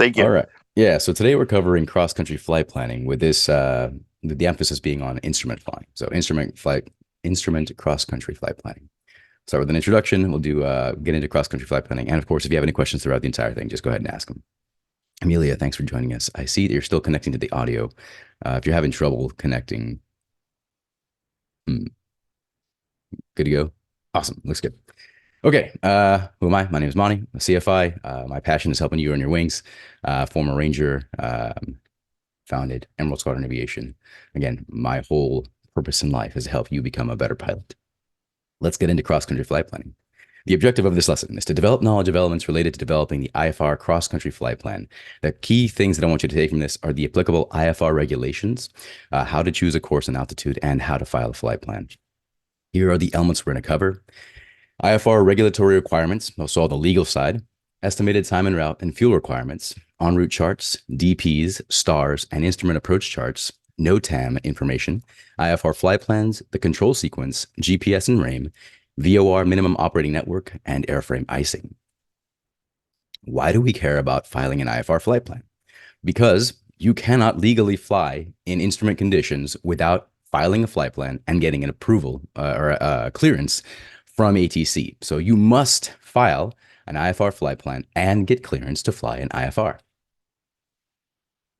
Thank All you. right. Yeah. So today we're covering cross-country flight planning with the emphasis being on instrument flying. So instrument cross-country flight planning. Start with an introduction. We'll do get into cross-country flight planning. And of course, if you have any questions throughout the entire thing, just go ahead and ask them. Amelia, thanks for joining us. I see that you're still connecting to the audio. If you're having trouble connecting, hmm, good to go. Awesome. Looks good. Okay, who am I? My name is Monty, a CFI. My passion is helping you earn your wings. Former Ranger, founded Emerald Squadron Aviation. Again, my whole purpose in life is to help you become a better pilot. Let's get into cross country flight planning. The objective of this lesson is to develop knowledge of elements related to developing the IFR cross country flight plan. The key things that I want you to take from this are the applicable IFR regulations, how to choose a course and altitude, and how to file a flight plan. Here are the elements we're going to cover. IFR regulatory requirements, so all the legal side, estimated time and route and fuel requirements, en route charts, DPs, stars, and instrument approach charts, NOTAM information, IFR flight plans, the control sequence, GPS and RAIM, VOR minimum operating network, and airframe icing. Why do we care about filing an IFR flight plan? Because you cannot legally fly in instrument conditions without filing a flight plan and getting an approval or a clearance from ATC. So you must file an IFR flight plan and get clearance to fly an IFR.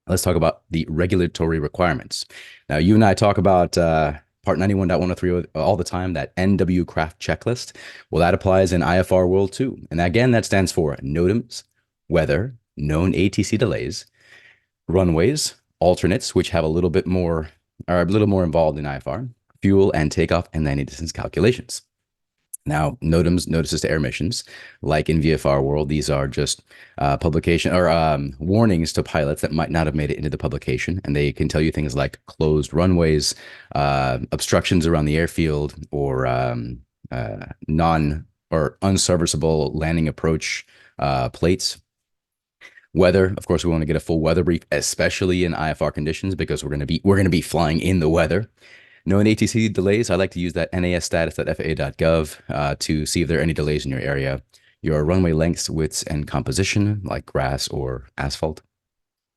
Let's talk about the regulatory requirements. Now, you and I talk about Part 91.103 all the time, that NW craft checklist. Well, that applies in IFR world too. And again, that stands for NOTAMs, weather, known ATC delays, runways, alternates, which have a little bit more, are a little more involved in IFR, fuel and takeoff and landing distance calculations. Now, NOTAMs, notices to air missions, like in VFR world, these are just publication or warnings to pilots that might not have made it into the publication, and they can tell you things like closed runways, obstructions around the airfield, or non or unserviceable landing approach plates. Weather, of course, we want to get a full weather brief, especially in IFR conditions, because we're going to be flying in the weather. Knowing ATC delays, I like to use that NASstatus.faa.gov to see if there are any delays in your area. Your runway lengths, widths, and composition, like grass or asphalt.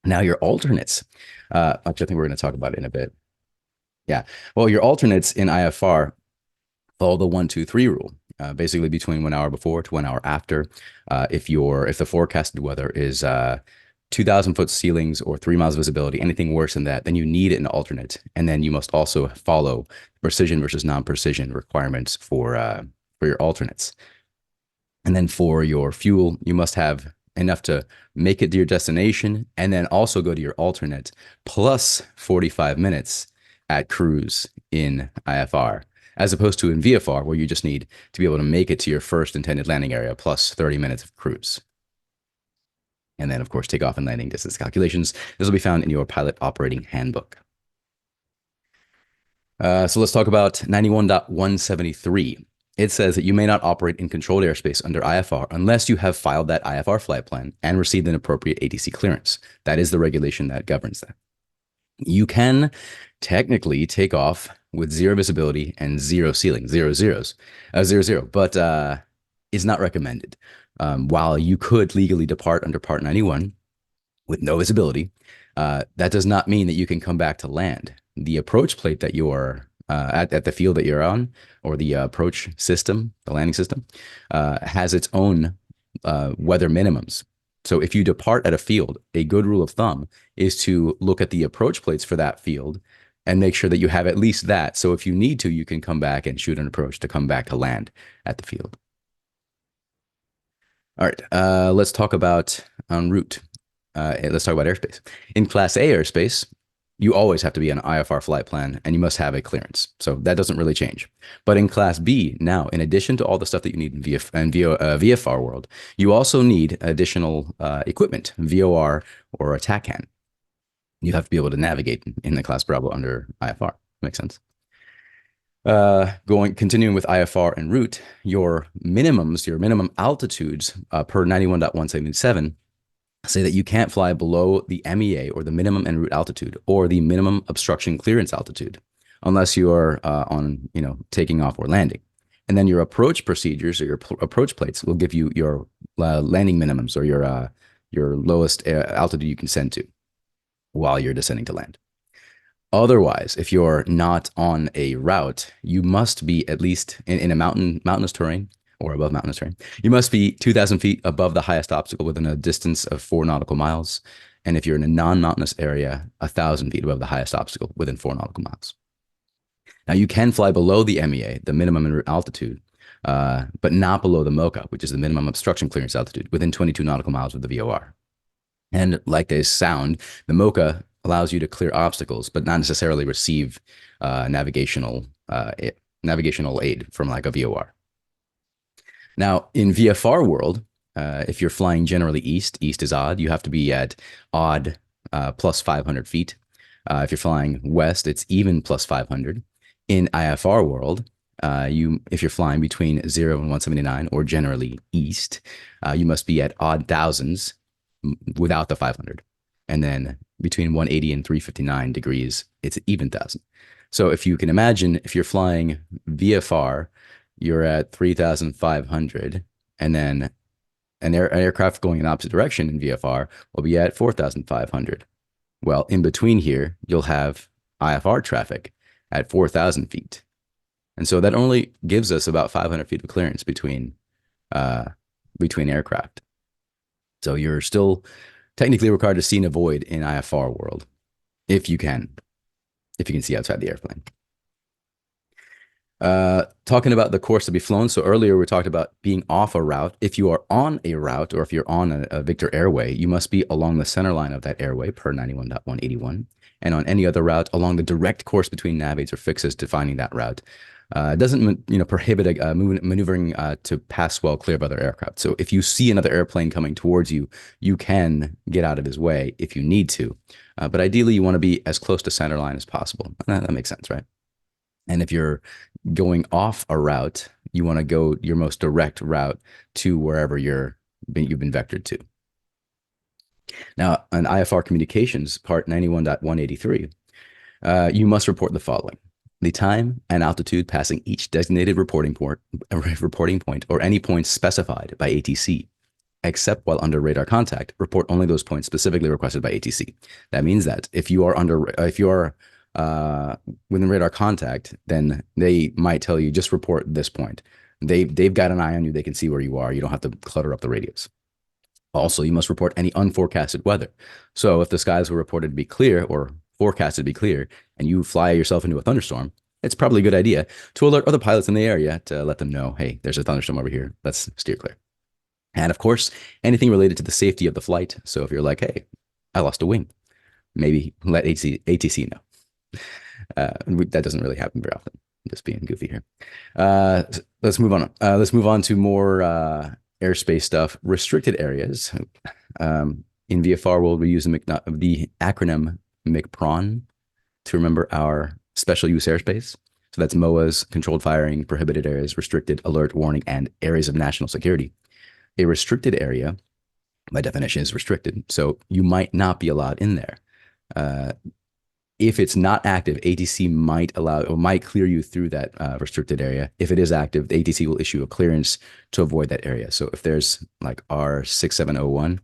Now, your alternates, which I think we're going to talk about in a bit. Yeah, well, your alternates in IFR follow the 1-2-3 rule. Basically, between 1 hour before to 1 hour after. If the forecasted weather is 2,000-foot ceilings or 3 miles visibility, anything worse than that, then you need an alternate. And then you must also follow precision versus non-precision requirements for your alternates. And then for your fuel, you must have enough to make it to your destination and then also go to your alternate plus 45 minutes at cruise in IFR, as opposed to in VFR, where you just need to be able to make it to your first intended landing area plus 30 minutes of cruise. And then, of course, takeoff and landing distance calculations. This will be found in your pilot operating handbook. So let's talk about 91.173. It says that you may not operate in controlled airspace under IFR unless you have filed that IFR flight plan and received an appropriate ATC clearance. That is the regulation that governs that. You can technically take off with zero visibility and zero ceiling, zero zeros, zero, but it's not recommended. While you could legally depart under Part 91 with no visibility, that does not mean that you can come back to land. The approach plate that you are at the field that you're on, or the approach system, the landing system, has its own weather minimums. So if you depart at a field, a good rule of thumb is to look at the approach plates for that field and make sure that you have at least that. So if you need to, you can come back and shoot an approach to come back to land at the field. All right, let's talk about en route. Let's talk about airspace. In Class A airspace, you always have to be on an IFR flight plan and you must have a clearance. So that doesn't really change. But in Class B, now, in addition to all the stuff that you need in VFR world, you also need additional equipment, VOR or a TACAN. You have to be able to navigate in the Class Bravo under IFR. Makes sense. Continuing with IFR en route, your minimum altitudes per 91.177 say that you can't fly below the MEA, or the minimum en route altitude, or the minimum obstruction clearance altitude, unless you are on, taking off or landing. And then your approach procedures, or your approach plates, will give you your landing minimums, or your lowest altitude you can send to while you're descending to land. Otherwise, if you're not on a route, you must be at least in a mountainous terrain or above mountainous terrain. You must be 2,000 feet above the highest obstacle within a distance of 4 nautical miles. And if you're in a non-mountainous area, 1,000 feet above the highest obstacle within 4 nautical miles. Now, you can fly below the MEA, the minimum altitude, but not below the MOCA, which is the minimum obstruction clearance altitude, within 22 nautical miles of the VOR. And like they sound, the MOCA allows you to clear obstacles, but not necessarily receive navigational aid from like a VOR. Now, in VFR world, if you're flying generally east is odd. You have to be at odd plus 500 feet. If you're flying west, it's even plus 500. In IFR world, if you're flying between 0 and 179 or generally east, you must be at odd thousands without the 500. And then between 180 and 359 degrees, it's even thousand. So if you can imagine, if you're flying VFR, you're at 3,500, and then an aircraft going in opposite direction in VFR will be at 4,500. Well, in between here, you'll have IFR traffic at 4,000 feet. And so that only gives us about 500 feet of clearance between aircraft. So you're still technically required to see and avoid in IFR world, if you can see outside the airplane. Talking about the course to be flown. So earlier we talked about being off a route. If you are on a route, or if you're on a Victor airway, you must be along the center line of that airway per 91.181. And on any other route, along the direct course between nav aids or fixes defining that route. It doesn't prohibit maneuvering to pass well clear of other aircraft. So if you see another airplane coming towards you, you can get out of his way if you need to. But ideally, you want to be as close to center line as possible. That makes sense, right? And if you're going off a route, you want to go your most direct route to wherever you've been vectored to. Now, on IFR communications, part 91.183, you must report the following: the time and altitude passing each designated reporting point or any points specified by ATC, except while under radar contact. Report only those points specifically requested by ATC. That means that if you are within radar contact, then they might tell you just report this point. They've got an eye on you. They can see where you are. You don't have to clutter up the radios. Also, you must report any unforecasted weather. So if the skies were reported to be clear or forecasted to be clear, and you fly yourself into a thunderstorm, it's probably a good idea to alert other pilots in the area to let them know, hey, there's a thunderstorm over here. Let's steer clear. And of course, anything related to the safety of the flight. So if you're like, hey, I lost a wing, maybe let ATC know. That doesn't really happen very often. I'm just being goofy here. Let's move on. Let's move on to more airspace stuff. Restricted areas. In VFR world, we use the acronym MCPRON to remember our special use airspace. So that's MOAs, controlled firing, prohibited areas, restricted, alert, warning, and areas of national security. A restricted area, by definition, is restricted. So you might not be allowed in there. If it's not active, ATC might clear you through that restricted area. If it is active, the ATC will issue a clearance to avoid that area. So if there's like R6701,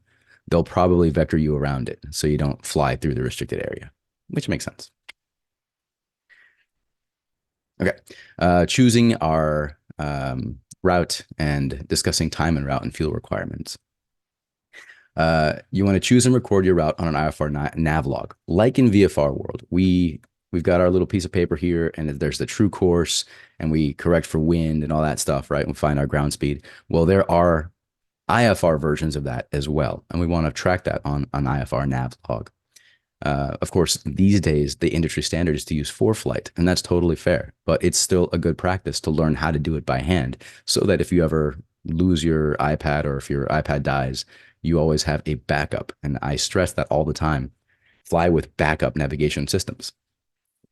they'll probably vector you around it so you don't fly through the restricted area, which makes sense. Okay, choosing our route and discussing time and route and fuel requirements. You want to choose and record your route on an IFR nav log. Like in VFR world, we've got our little piece of paper here, and there's the true course, and we correct for wind and all that stuff, right? We find our ground speed. Well, there are IFR versions of that as well, and we want to track that on an IFR nav log. Of course, these days, the industry standard is to use ForeFlight, and that's totally fair, but it's still a good practice to learn how to do it by hand so that if you ever lose your iPad or if your iPad dies, you always have a backup. And I stress that all the time. Fly with backup navigation systems.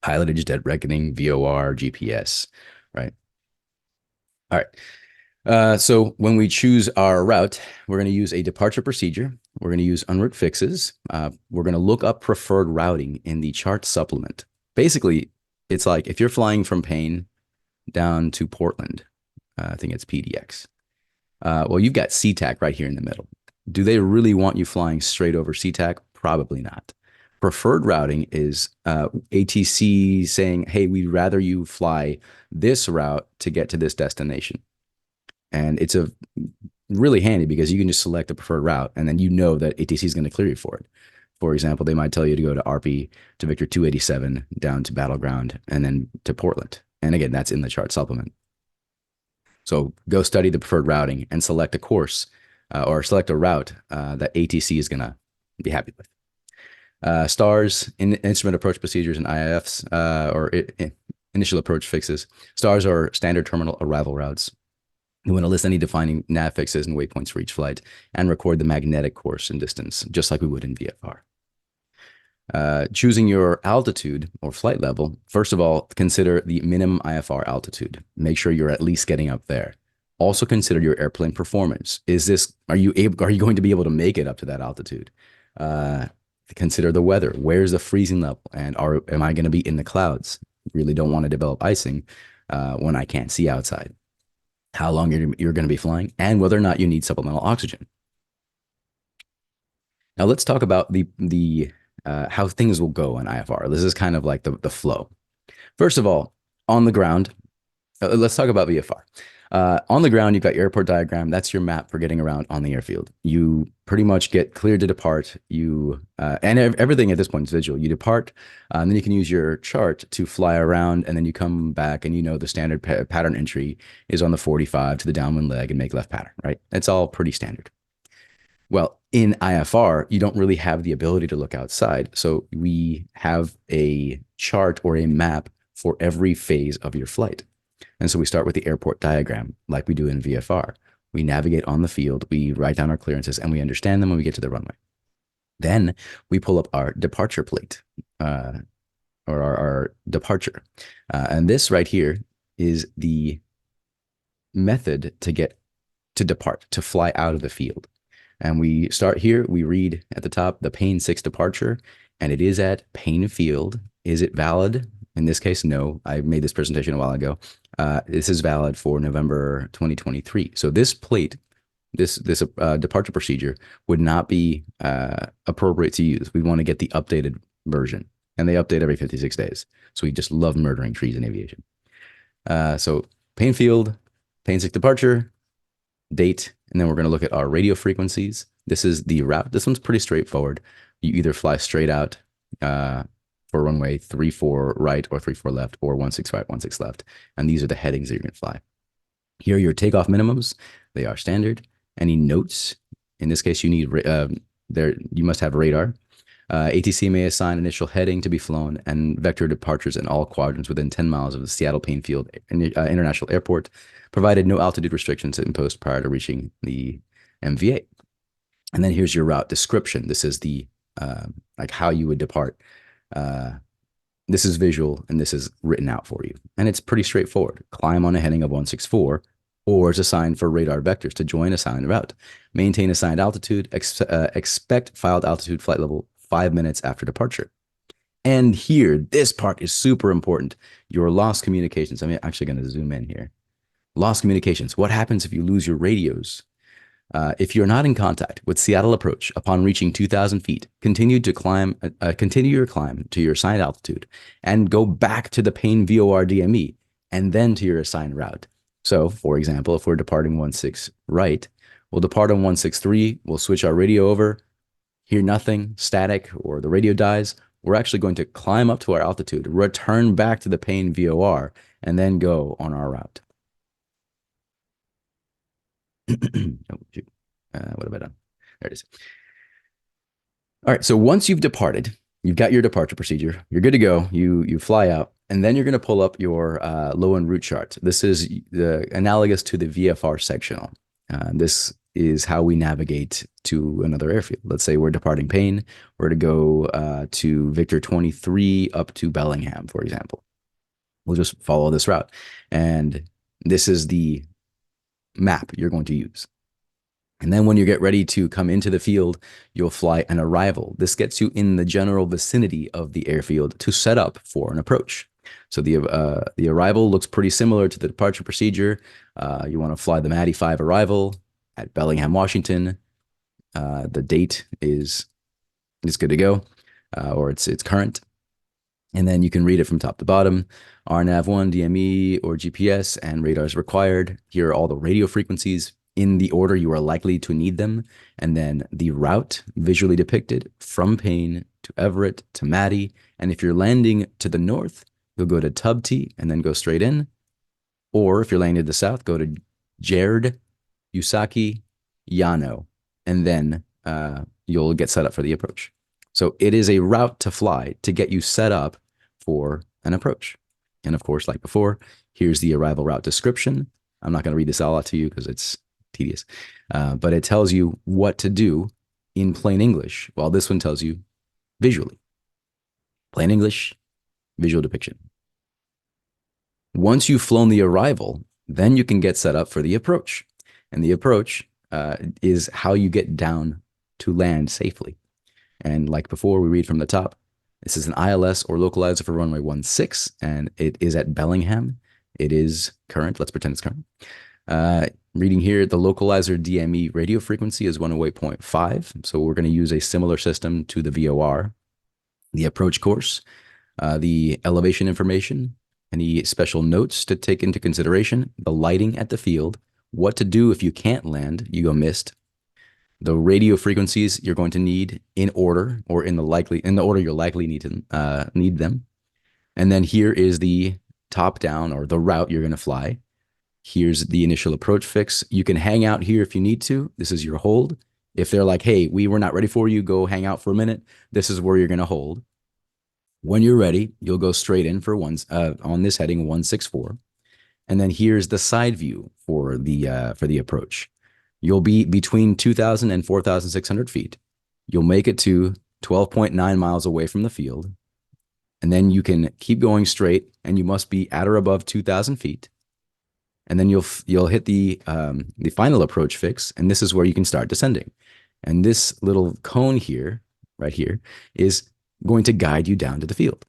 Pilotage, dead reckoning, VOR, GPS, right? All right. So when we choose our route, we're going to use a departure procedure. We're going to use en route fixes. We're going to look up preferred routing in the chart supplement. Basically, it's like if you're flying from Payne down to Portland, I think it's PDX. Well, you've got SeaTac right here in the middle. Do they really want you flying straight over SeaTac? Probably not. Preferred routing is ATC saying, hey, we'd rather you fly this route to get to this destination. And it's a really handy because you can just select the preferred route and then you know that ATC is going to clear you for it. For example, they might tell you to go to RP to Victor 287 down to Battleground and then to Portland. And again, that's in the chart supplement. So go study the preferred routing and select a course or select a route that ATC is going to be happy with. STARS, instrument approach procedures, and IIFs, initial approach fixes. STARS are standard terminal arrival routes. You want to list any defining nav fixes and waypoints for each flight and record the magnetic course and distance, just like we would in VFR. Choosing your altitude or flight level, first of all, consider the minimum IFR altitude. Make sure you're at least getting up there. Also consider your airplane performance. Are you going to be able to make it up to that altitude? Consider the weather. Where's the freezing level? And am I going to be in the clouds? Really don't want to develop icing when I can't see outside. How long you're going to be flying, and whether or not you need supplemental oxygen. Now let's talk about the how things will go in IFR. This is kind of like the flow. First of all, on the ground, let's talk about VFR. On the ground, you've got your airport diagram. That's your map for getting around on the airfield. You pretty much get cleared to depart. And everything at this point is visual. You depart, and then you can use your chart to fly around, and then you come back, and you know the standard pattern entry is on the 45 to the downwind leg and make left pattern, right? It's all pretty standard. Well, in IFR, you don't really have the ability to look outside. So we have a chart or a map for every phase of your flight. And so we start with the airport diagram, like we do in VFR. We navigate on the field, we write down our clearances, and we understand them when we get to the runway. Then we pull up our departure plate, or our departure. And this right here is the method to depart, to fly out of the field. And we start here, we read at the top, the Payne 6 departure, and it is at Payne Field. Is it valid? In this case, no. I made this presentation a while ago. This is valid for November 2023. So this plate, this departure procedure would not be appropriate to use. We want to get the updated version, and they update every 56 days. So we just love murdering trees in aviation. So Payne Field, Payne 6 departure, date, and then we're going to look at our radio frequencies. This is the route. This one's pretty straightforward. You either fly straight out for runway 34 right or 34 left, or 16 right, 16 left. And these are the headings that you're going to fly. Here are your takeoff minimums. They are standard. Any notes? In this case, you need you must have radar. ATC may assign initial heading to be flown and vector departures in all quadrants within 10 miles of the Seattle Payne Field International Airport, provided no altitude restrictions imposed prior to reaching the MVA. And then here's your route description. This is the like how you would depart. This is visual, and this is written out for you. And it's pretty straightforward. Climb on a heading of 164, or is assigned for radar vectors to join assigned route. Maintain assigned altitude. Expect filed altitude flight level 5 minutes after departure. And here, this part is super important. Your lost communications. I'm actually going to zoom in here. Lost communications. What happens if you lose your radios? If you're not in contact with Seattle approach upon reaching 2,000 feet, continue your climb to your assigned altitude and go back to the Payne VOR DME and then to your assigned route. So, for example, if we're departing 16 right, we'll depart on 163, we'll switch our radio over, hear nothing, static, or the radio dies. We're actually going to climb up to our altitude, return back to the Payne VOR, and then go on our route. Oh, shoot. What have I done? There it is. All right. So once you've departed, you've got your departure procedure. You're good to go. You fly out, and then you're going to pull up your low and route chart. This is analogous to the VFR sectional. This is how we navigate to another airfield. Let's say we're departing Payne. We're to go to Victor 23 up to Bellingham, for example. We'll just follow this route, and this is the map you're going to use. And then when you get ready to come into the field, you'll fly an arrival. This gets you in the general vicinity of the airfield to set up for an approach. So the arrival looks pretty similar to the departure procedure. You want to fly the MADI 5 arrival at Bellingham, Washington. The date is good to go, or it's current. And then you can read it from top to bottom. RNAV1, DME, or GPS, and radar is required. Here are all the radio frequencies in the order you are likely to need them. And then the route visually depicted from Payne to Everett to Matty. And if you're landing to the north, you'll go to Tubty and then go straight in. Or if you're landing to the south, go to Jared, Usaki, Yano, and then you'll get set up for the approach. So it is a route to fly to get you set up for an approach. And of course, like before, here's the arrival route description. I'm not going to read this all out to you because it's tedious, but it tells you what to do in plain English, while this one tells you visually. Plain English, visual depiction. Once you've flown the arrival, then you can get set up for the approach. And the approach is how you get down to land safely. And like before, we read from the top. This is an ILS or localizer for runway 16, and it is at Bellingham. It is current. Let's pretend it's current. Reading here, the localizer DME radio frequency is 108.5. So we're going to use a similar system to the VOR. The approach course, the elevation information, any special notes to take into consideration, the lighting at the field, what to do if you can't land, you go missed, the radio frequencies you're going to need in order or in the order you'll likely need to need them. And then here is the top down or the route you're going to fly. Here's the initial approach fix. You can hang out here if you need to. This is your hold. If they're like, hey, we were not ready for you, go hang out for a minute. This is where you're going to hold. When you're ready, you'll go straight in for on this heading 164. And then here's the side view for the approach. You'll be between 2,000 and 4,600 feet. You'll make it to 12.9 miles away from the field. And then you can keep going straight, and you must be at or above 2,000 feet. And then you'll hit the final approach fix, and this is where you can start descending. And this little cone here, right here, is going to guide you down to the field.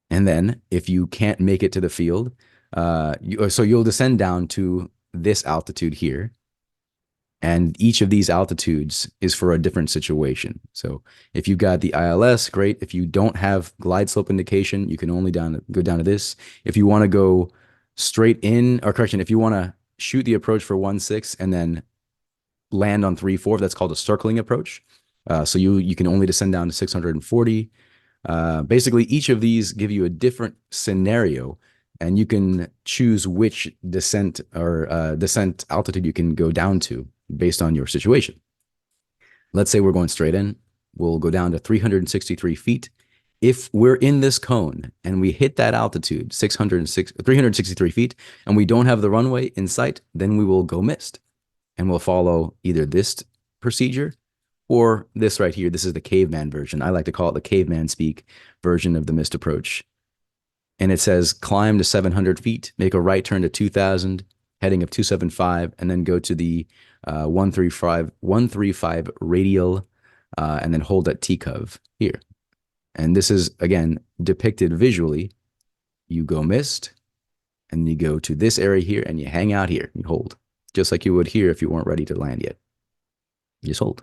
And then if you can't make it to the field, so you'll descend down to this altitude here. And each of these altitudes is for a different situation. So if you've got the ILS, great. If you don't have glide slope indication, you can only go down to this. If you want to go straight in, or correction, if you want to shoot the approach for 16 and then land on 34, that's called a circling approach. So you can only descend down to 640. Basically, each of these give you a different scenario, and you can choose which descent or descent altitude you can go down to based on your situation. Let's say we're going straight in. We'll go down to 363 feet. If we're in this cone and we hit that altitude, 363 feet, and we don't have the runway in sight, then we will go missed. And we'll follow either this procedure or this right here. This is the caveman version. I like to call it the caveman speak version of the missed approach. And it says climb to 700 feet, make a right turn to 2,000, heading of 275, and then go to the 135 radial, and then hold at T-cov here. And this is, again, depicted visually. You go missed, and you go to this area here, and you hang out here. You hold, just like you would here if you weren't ready to land yet. You just hold.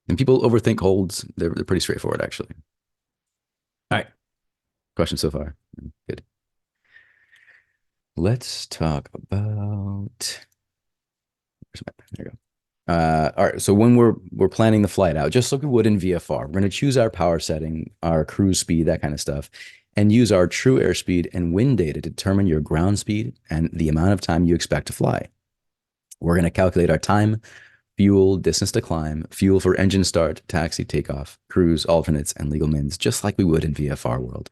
And people overthink holds. They're pretty straightforward, actually. All right. Questions so far? Good. Let's talk about... There you go. All right. So when we're planning the flight out, just like we would in VFR, we're going to choose our power setting, our cruise speed, that kind of stuff, and use our true airspeed and wind data to determine your ground speed and the amount of time you expect to fly. We're going to calculate our time, fuel, distance to climb, fuel for engine start, taxi, takeoff, cruise, alternates, and legal mins, just like we would in VFR world.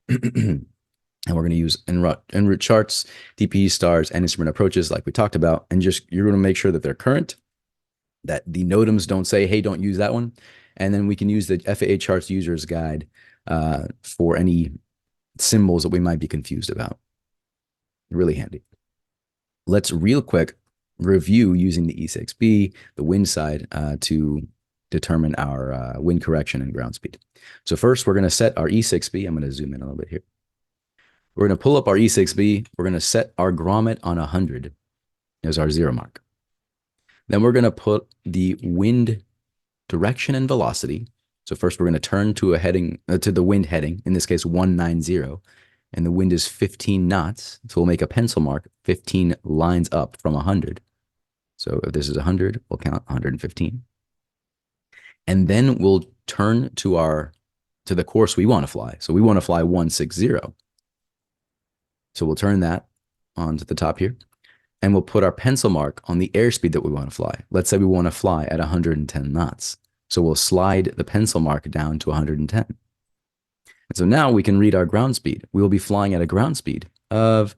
And we're going to use en route charts, DP stars, and instrument approaches like we talked about. And you're going to make sure that they're current, that the NOTAMs don't say, hey, don't use that one. And then we can use the FAA charts user's guide for any symbols that we might be confused about. Really handy. Let's real quick review using the E6B, the wind side, to determine our wind correction and ground speed. So first, we're going to set our E6B. I'm going to zoom in a little bit here. We're going to pull up our E6B. We're going to set our grommet on 100 as our zero mark. Then we're going to put the wind direction and velocity. So first we're going to turn to a heading to the wind heading, in this case 190, and the wind is 15 knots. So we'll make a pencil mark 15 lines up from 100. So if this is 100, we'll count 115. And then we'll turn to the course we want to fly. So we want to fly 160. So we'll turn that onto the top here, and we'll put our pencil mark on the airspeed that we want to fly. Let's say we want to fly at 110 knots. So we'll slide the pencil mark down to 110. And so now we can read our ground speed. We will be flying at a ground speed of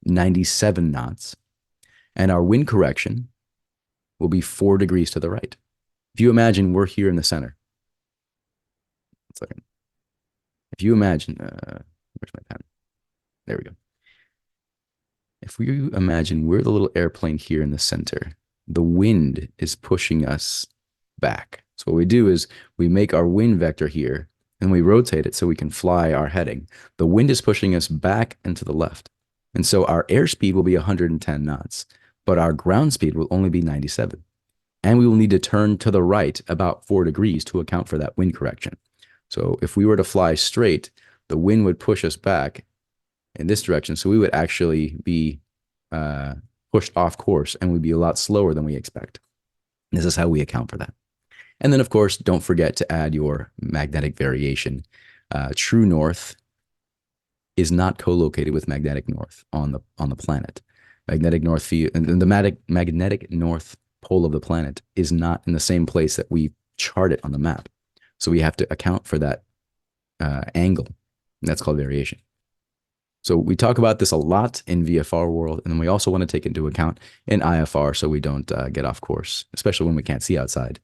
97 knots, and our wind correction will be 4 degrees to the right. If you imagine we're here in the center. If you imagine, where's my pen? There we go. If we imagine we're the little airplane here in the center, the wind is pushing us back. So what we do is we make our wind vector here and we rotate it so we can fly our heading. The wind is pushing us back and to the left. And so our airspeed will be 110 knots, but our ground speed will only be 97. And we will need to turn to the right about 4 degrees to account for that wind correction. So if we were to fly straight, the wind would push us back in this direction. So we would actually be pushed off course and would be a lot slower than we expect. This is how we account for that. And then, of course, don't forget to add your magnetic variation. True north is not co-located with magnetic north on the planet. Magnetic north field, and the magnetic north pole of the planet is not in the same place that we chart it on the map. So we have to account for that angle, and that's called variation. So we talk about this a lot in VFR world, and then we also want to take into account in IFR so we don't get off course, especially when we can't see outside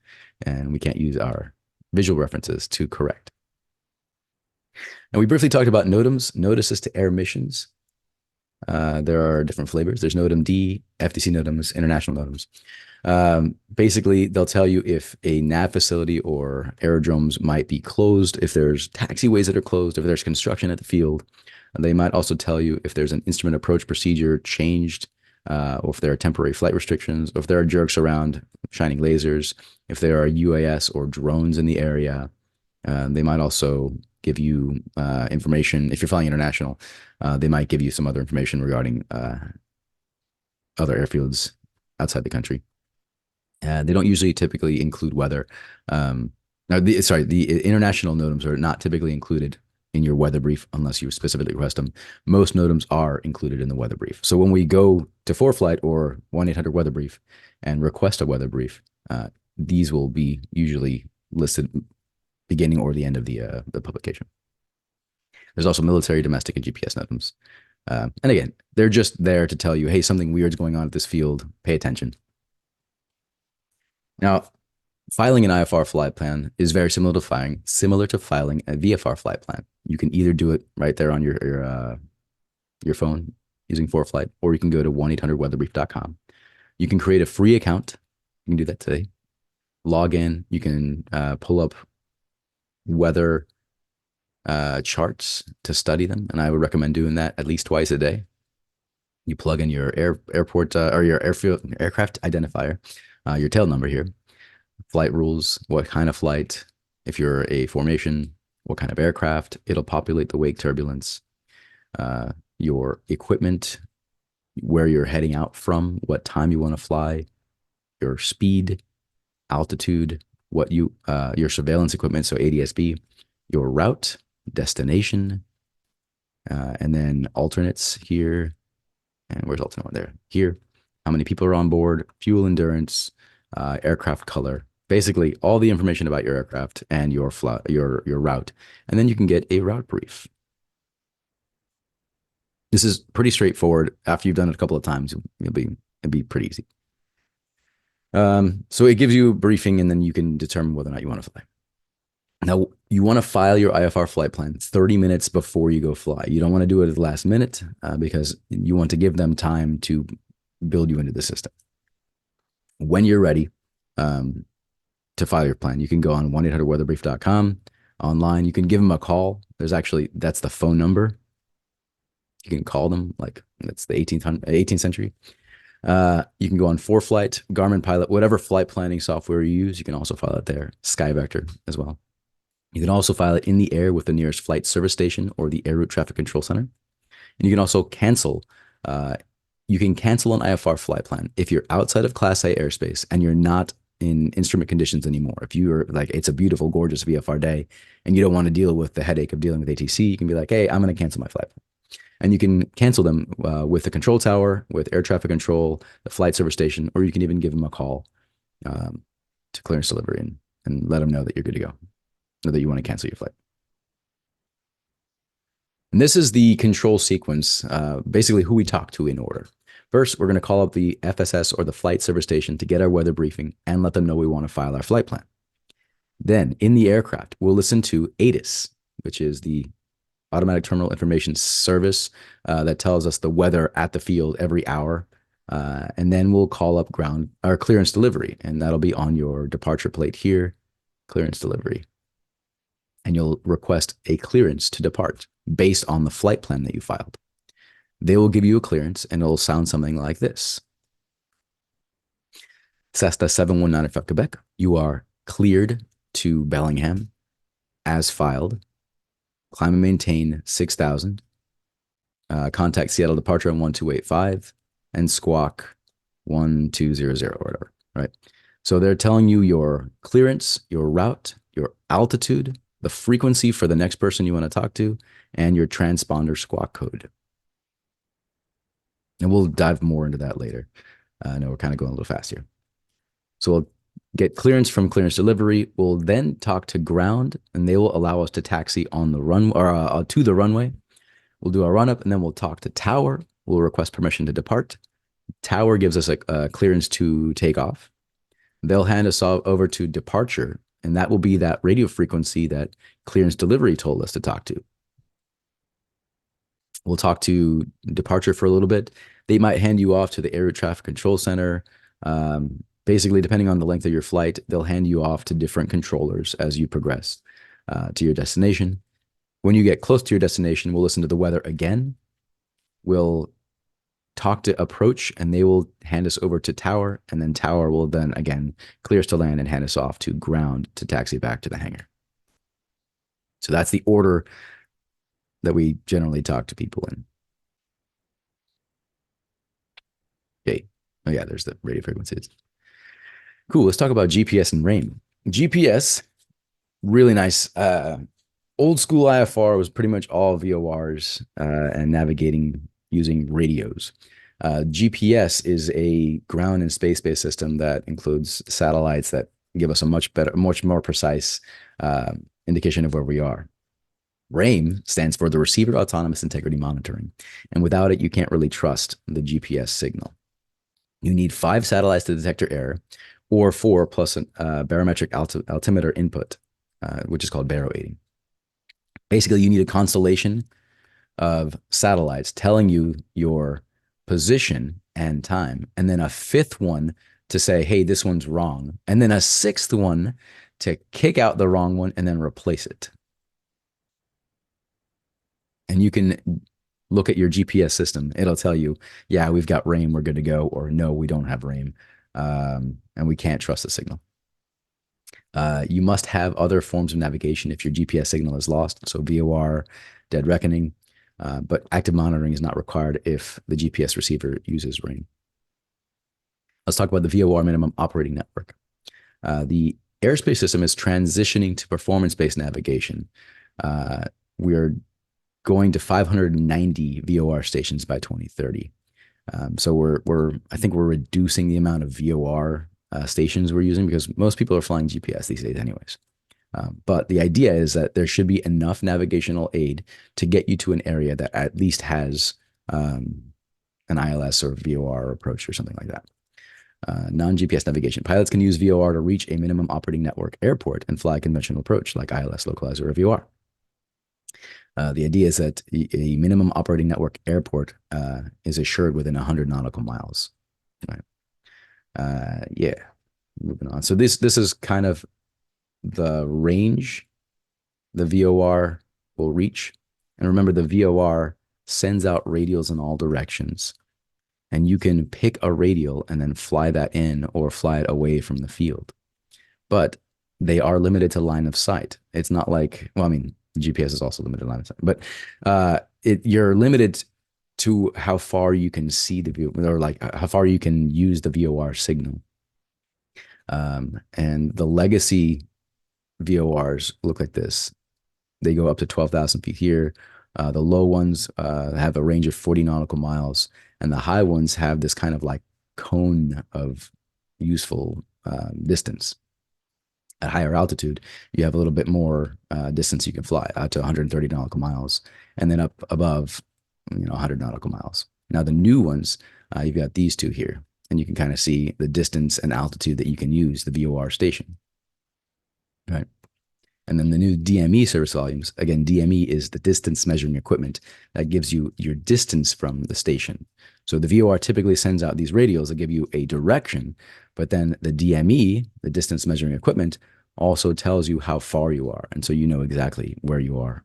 and we can't use our visual references to correct. And we briefly talked about NOTAMs, notices to air missions. There are different flavors. There's NOTAM D, FTC NOTAMs, international NOTAMs. Basically, they'll tell you if a nav facility or aerodromes might be closed, if there's taxiways that are closed, if there's construction at the field. And they might also tell you if there's an instrument approach procedure changed, or if there are temporary flight restrictions, or if there are jerks around shining lasers, if there are UAS or drones in the area. They might also give you information. If you're flying international, they might give you some other information regarding other airfields outside the country. They don't usually typically include weather. The international NOTAMs are not typically included in your weather brief unless you specifically request them. Most NOTAMs are included in the weather brief. So when we go to ForeFlight or 1-800 weather brief and request a weather brief, these will be usually listed beginning or the end of the publication. There's also military, domestic, and GPS NOTAMs. And again, they're just there to tell you, hey, something weird's going on at this field. Pay attention. Now, filing an IFR flight plan is very similar to filing a VFR flight plan. You can either do it right there on your phone using ForeFlight, or you can go to 1-800weatherbrief.com. You can create a free account. You can do that today. Log in. You can pull up weather charts to study them, and I would recommend doing that at least twice a day. You plug in your airport or your aircraft identifier, your tail number here, flight rules, what kind of flight, if you're a formation, what kind of aircraft. It'll populate the wake turbulence, your equipment, where you're heading out from, what time you want to fly, your speed, altitude, what your surveillance equipment, so ADSB, your route, destination, and then alternates here. And where's alternate one there? Here. How many people are on board, fuel endurance, aircraft color, basically all the information about your aircraft and your route. And then you can get a route brief. This is pretty straightforward. After you've done it a couple of times, it'll be pretty easy. So it gives you a briefing, and then you can determine whether or not you want to fly. Now, you want to file your IFR flight plan 30 minutes before you go fly. You don't want to do it at the last minute because you want to give them time to build you into the system. When you're ready to file your plan, you can go on 1-800weatherbrief.com online. You can give them a call. That's the phone number. You can call them, like that's the 18th century. You can go on ForeFlight, Garmin Pilot, whatever flight planning software you use. You can also file it there. SkyVector as well. You can also file it in the air with the nearest flight service station or the Air Route Traffic Control Center. And you can also cancel. Uh, you can cancel an IFR flight plan if you're outside of Class A airspace and you're not in instrument conditions anymore. If you're like, it's a beautiful, gorgeous VFR day and you don't want to deal with the headache of dealing with ATC, you can be like, hey, I'm going to cancel my flight plan. And you can cancel them with the control tower, with air traffic control, the flight service station, or you can even give them a call um, to clearance delivery and let them know that you're good to go or that you want to cancel your flight. And this is the control sequence, basically who we talk to in order. First, we're going to call up the FSS or the flight service station to get our weather briefing and let them know we want to file our flight plan. Then in the aircraft, we'll listen to ATIS, which is the Automatic Terminal Information Service that tells us the weather at the field every hour. And then we'll call up ground or clearance delivery, and that'll be on your departure plate here, clearance delivery. And you'll request a clearance to depart based on the flight plan that you filed. They will give you a clearance and it'll sound something like this. Cessna 7195 Quebec, you are cleared to Bellingham as filed. Climb and maintain 6,000. Contact Seattle departure on 1285 and squawk 1200 or whatever, right? So they're telling you your clearance, your route, your altitude, the frequency for the next person you want to talk to, and your transponder squawk code. And we'll dive more into that later. I know we're kind of going a little fast here. So we'll get clearance from clearance delivery. We'll then talk to ground, and they will allow us to taxi on the run or to the runway. We'll do our run up, and then we'll talk to tower. We'll request permission to depart. Tower gives us a clearance to take off. They'll hand us over to departure, and that will be that radio frequency that clearance delivery told us to talk to. We'll talk to departure for a little bit. They might hand you off to the Air Route Traffic Control Center. Basically, depending on the length of your flight, they'll hand you off to different controllers as you progress to your destination. When you get close to your destination, we'll listen to the weather again. We'll talk to approach, and they will hand us over to tower, and then tower will then again clear us to land and hand us off to ground to taxi back to the hangar. So that's the order that we generally talk to people in. Okay. Oh yeah, there's the radio frequencies. Cool. Let's talk about GPS and RAIN. GPS, really nice. Old school IFR was pretty much all VORs and navigating using radios. GPS is a ground and space-based system that includes satellites that give us a much more precise indication of where we are. RAIN stands for the Receiver Autonomous Integrity Monitoring, and without it, you can't really trust the GPS signal. You need 5 satellites to detect your error, or 4 plus a barometric altimeter input, which is called baroating. Basically, you need a constellation of satellites telling you your position and time, and then a 5th one to say, hey, this one's wrong, and then a 6th one to kick out the wrong one and then replace it. And you can look at your GPS system. It'll tell you, yeah, we've got RAIN, we're good to go, or no, we don't have RAIN, and we can't trust the signal. You must have other forms of navigation if your GPS signal is lost, so VOR, dead reckoning, but active monitoring is not required if the GPS receiver uses RAIN. Let's talk about the VOR minimum operating network. The airspace system is transitioning to performance-based navigation. We're going to 590 VOR stations by 2030. So I think we're reducing the amount of VOR stations we're using because most people are flying GPS these days anyways. But the idea is that there should be enough navigational aid to get you to an area that at least has an ILS or VOR approach or something like that. Non-GPS navigation. Pilots can use VOR to reach a minimum operating network airport and fly a conventional approach like ILS, localizer, or VOR. The idea is that a minimum operating network airport is assured within 100 nautical miles. Right. Yeah, moving on. So this is kind of the range the VOR will reach. And remember, the VOR sends out radials in all directions. and you can pick a radial and then fly that in or fly it away from the field. But they are limited to line of sight. It's not like, well, I mean, GPS is also limited to line of sight, but you're limited to how far you can see the view, or like how far you can use the VOR signal. And the legacy VORs look like this. They go up to 12,000 feet here. The low ones have a range of 40 nautical miles, and the high ones have this kind of like cone of useful distance. At higher altitude, you have a little bit more distance you can fly, out to 130 nautical miles, and then up above, 100 nautical miles. Now, the new ones, you've got these two here, and you can kind of see the distance and altitude that you can use the VOR station. Right. And then the new DME service volumes, again, DME is the distance measuring equipment that gives you your distance from the station. So the VOR typically sends out these radials that give you a direction, but then the DME, the distance measuring equipment, also tells you how far you are. And so you know exactly where you are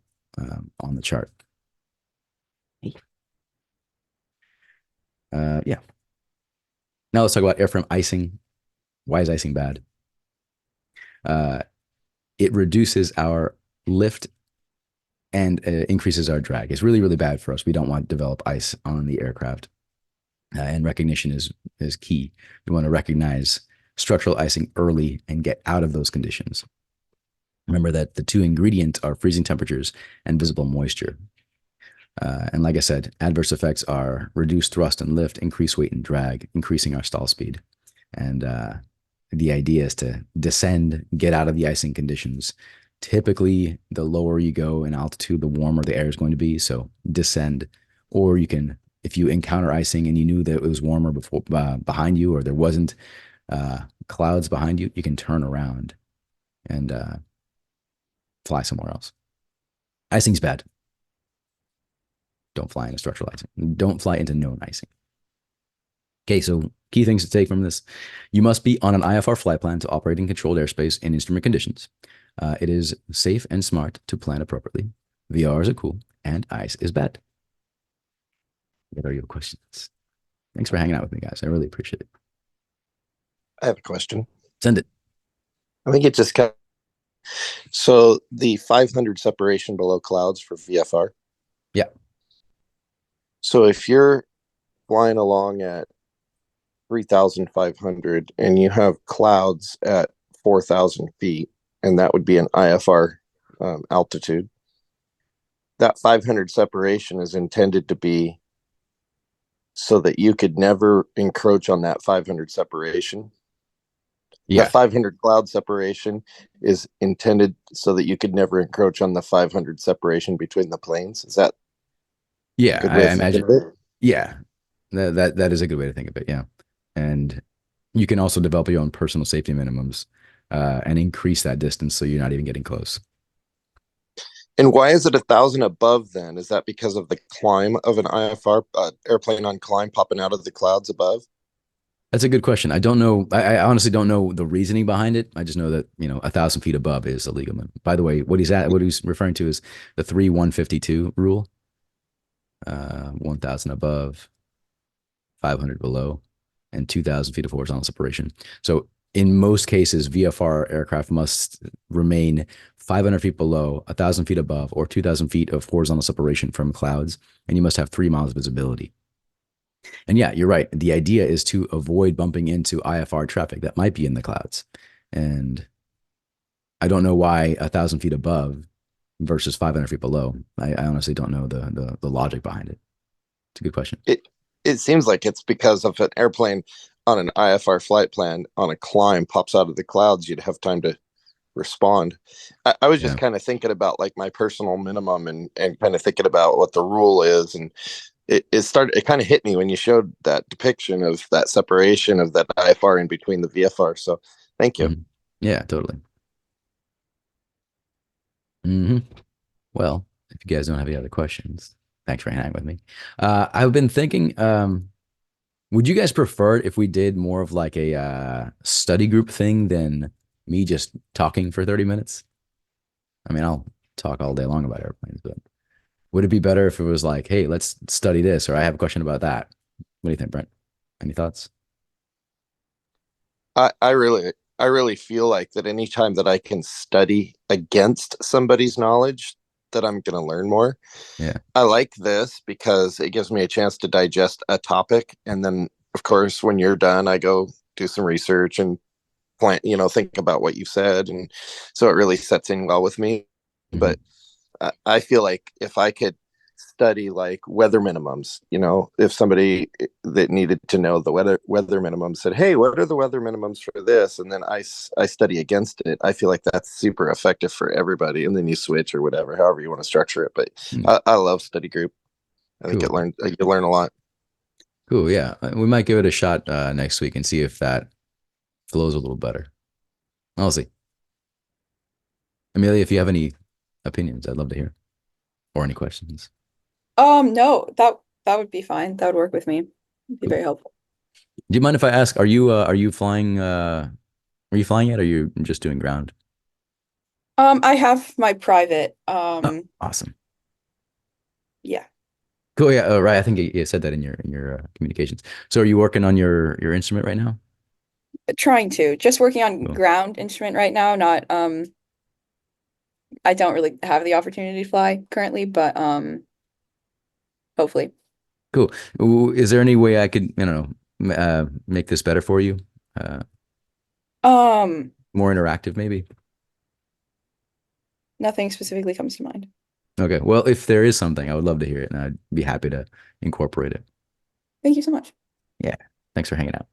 on the chart. Yeah. Now let's talk about airframe icing. Why is icing bad? It reduces our lift and increases our drag. It's really, really bad for us. We don't want to develop ice on the aircraft. And recognition is key. We want to recognize structural icing early and get out of those conditions. Remember that the two ingredients are freezing temperatures and visible moisture. And like I said, adverse effects are reduced thrust and lift, increased weight and drag, increasing our stall speed. And the idea is to descend, get out of the icing conditions. Typically, the lower you go in altitude, the warmer the air is going to be. So descend, or you can, if you encounter icing and you knew that it was warmer before behind you, or there wasn't clouds behind you, you can turn around and fly somewhere else. Icing's bad. Don't fly into structural icing. Don't fly into known icing. Okay, so key things to take from this. You must be on an IFR flight plan to operate in controlled airspace in instrument conditions. It is safe and smart to plan appropriately. VRs are cool, and ice is bad. What are your questions? Thanks for hanging out with me, guys. I really appreciate it. I have a question. Send it. I think it just got so the 500 separation below clouds for VFR. Yeah. So if you're flying along at 3,500 and you have clouds at 4,000 feet, and that would be an IFR altitude, that 500 separation is intended to be so that you could never encroach on that 500 separation. Yeah. The 500 cloud separation is intended so that you could never encroach on the 500 separation between the planes. Is that Yeah, a good I way of imagine. thinking of it? Yeah, that is a good way to think of it. Yeah, and you can also develop your own personal safety minimums and increase that distance so you're not even getting close. And why is it 1,000 above then? Is that because of the climb of an IFR airplane on climb popping out of the clouds above? That's a good question. I don't know. I honestly don't know the reasoning behind it. I just know that 1,000 feet above is illegal. By the way, what he's referring to is the 3-152 rule. 1,000 above, 500 below, and 2,000 feet of horizontal separation. So in most cases, VFR aircraft must remain 500 feet below, 1,000 feet above, or 2,000 feet of horizontal separation from clouds, and you must have 3 miles visibility. And yeah, you're right. The idea is to avoid bumping into IFR traffic that might be in the clouds. And I don't know why 1,000 feet above versus 500 feet below. I honestly don't know the logic behind it. It's a good question. It seems like it's because of an airplane on an IFR flight plan on a climb pops out of the clouds, you'd have time to respond. I was just kind of thinking about like my personal minimum and kind of thinking about what the rule is. And it kind of hit me when you showed that depiction of that separation of that IFR in between the VFR. So thank you. Mm-hmm. Yeah, totally. Mm-hmm. Well, if you guys don't have any other questions, thanks for hanging out with me. I've been thinking, would you guys prefer if we did more of like a study group thing than me just talking for 30 minutes? I mean, I'll talk all day long about airplanes, but would it be better if it was like, hey, let's study this, or I have a question about that? What do you think, Brent? Any thoughts? I really feel like that anytime that I can study against somebody's knowledge, that I'm going to learn more. Yeah. I like this because it gives me a chance to digest a topic, and then of course when you're done, I go do some research and plan, think about what you said, and so it really sets in well with me. Hmm. But I feel like if I could study like weather minimums, if somebody that needed to know the weather minimums said, "Hey, what are the weather minimums for this?" and then I study against it, I feel like that's super effective for everybody. And then you switch or whatever, however you want to structure it. But I love study group. I think Cool. you learn a lot. Cool. Yeah. We might give it a shot next week and see if that flows a little better. I'll see. Amelia, if you have any opinions, I'd love to hear. Or any questions. No, that would be fine. That would work with me. It'd be Cool. very helpful. Do you mind if I ask, are you flying yet or are you just doing ground? I have my private. Oh, awesome. Yeah, Cool. Yeah. Oh, right. I think you said that in your communications. So are you working on your instrument right now? trying to. Just working on Cool. ground instrument right now. Not I don't really have the opportunity to fly currently, but hopefully. Cool. Is there any way I could, make this better for you? Uh, Um, More interactive, maybe? Nothing specifically comes to mind. Okay. Well, if there is something, I would love to hear it and I'd be happy to incorporate it. Thank you so much. Yeah. Thanks for hanging out.